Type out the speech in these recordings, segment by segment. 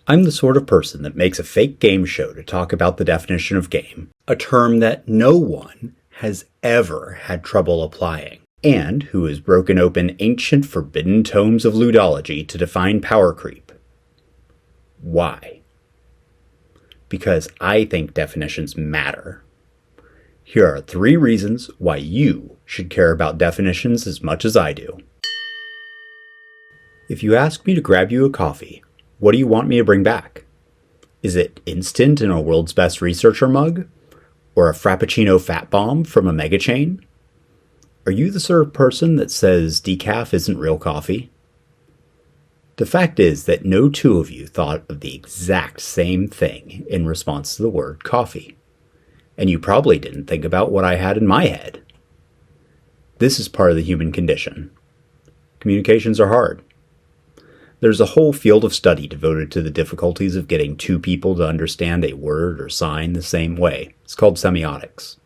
I'm the sort of person that makes a fake game show to talk about the definition of game, a term that no one has ever had trouble applying, and who has broken open ancient forbidden tomes of ludology to define power creep. Why? Because I think definitions matter. Here are 3 reasons why you should care about definitions as much as I do. If you ask me to grab you a coffee, what do you want me to bring back? Is it instant in a world's best researcher mug? Or a Frappuccino fat bomb from a mega chain? Are you the sort of person that says decaf isn't real coffee? The fact is that no 2 of you thought of the exact same thing in response to the word coffee. And you probably didn't think about what I had in my head. This is part of the human condition. Communications are hard. There's a whole field of study devoted to the difficulties of getting 2 people to understand a word or sign the same way. It's called semiotics.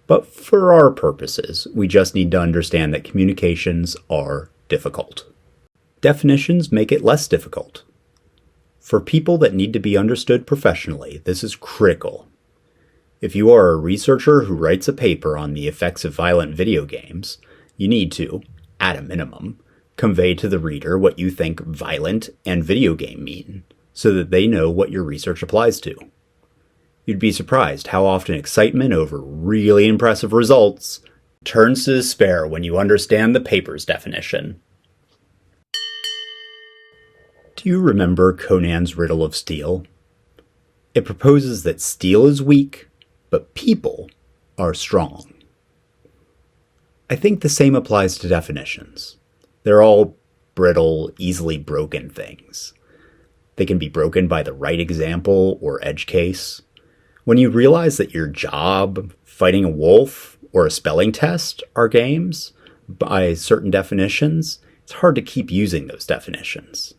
But for our purposes, we just need to understand that communications are difficult. Definitions make it less difficult. For people that need to be understood professionally, this is critical. If you are a researcher who writes a paper on the effects of violent video games, you need to, at a minimum, convey to the reader what you think violent and video game mean, so that they know what your research applies to. You'd be surprised how often excitement over really impressive results turns to despair when you understand the paper's definition. Do you remember Conan's riddle of steel? It proposes that steel is weak, but people are strong. I think the same applies to definitions. They're all brittle, easily broken things. They can be broken by the right example or edge case. When you realize that your job, fighting a wolf, or a spelling test are games by certain definitions, it's hard to keep using those definitions.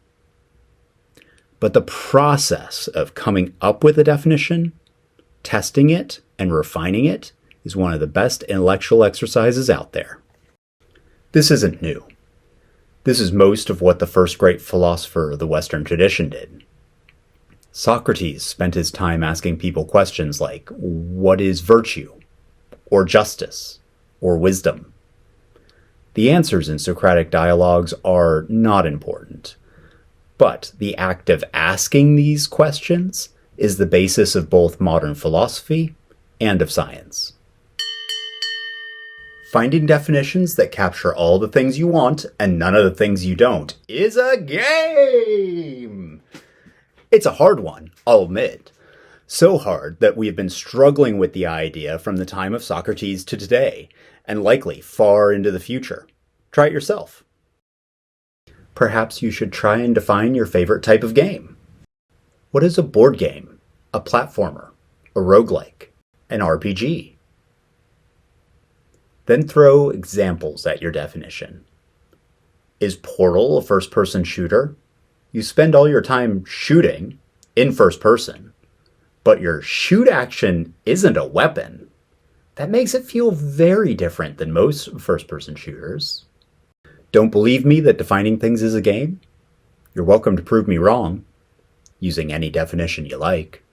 But the process of coming up with a definition, testing it, and refining it is one of the best intellectual exercises out there. This isn't new. This is most of what the first great philosopher of the Western tradition did. Socrates spent his time asking people questions like, what is virtue? Or justice? Or wisdom? The answers in Socratic dialogues are not important, but the act of asking these questions is the basis of both modern philosophy and of science. Finding definitions that capture all the things you want and none of the things you don't is a game! It's a hard one, I'll admit. So hard that we have been struggling with the idea from the time of Socrates to today, and likely far into the future. Try it yourself. Perhaps you should try and define your favorite type of game. What is a board game? A platformer? A roguelike? An RPG? Then throw examples at your definition. Is Portal a first-person shooter? You spend all your time shooting in first person, but your shoot action isn't a weapon. That makes it feel very different than most first-person shooters. Don't believe me that defining things is a game? You're welcome to prove me wrong, using any definition you like.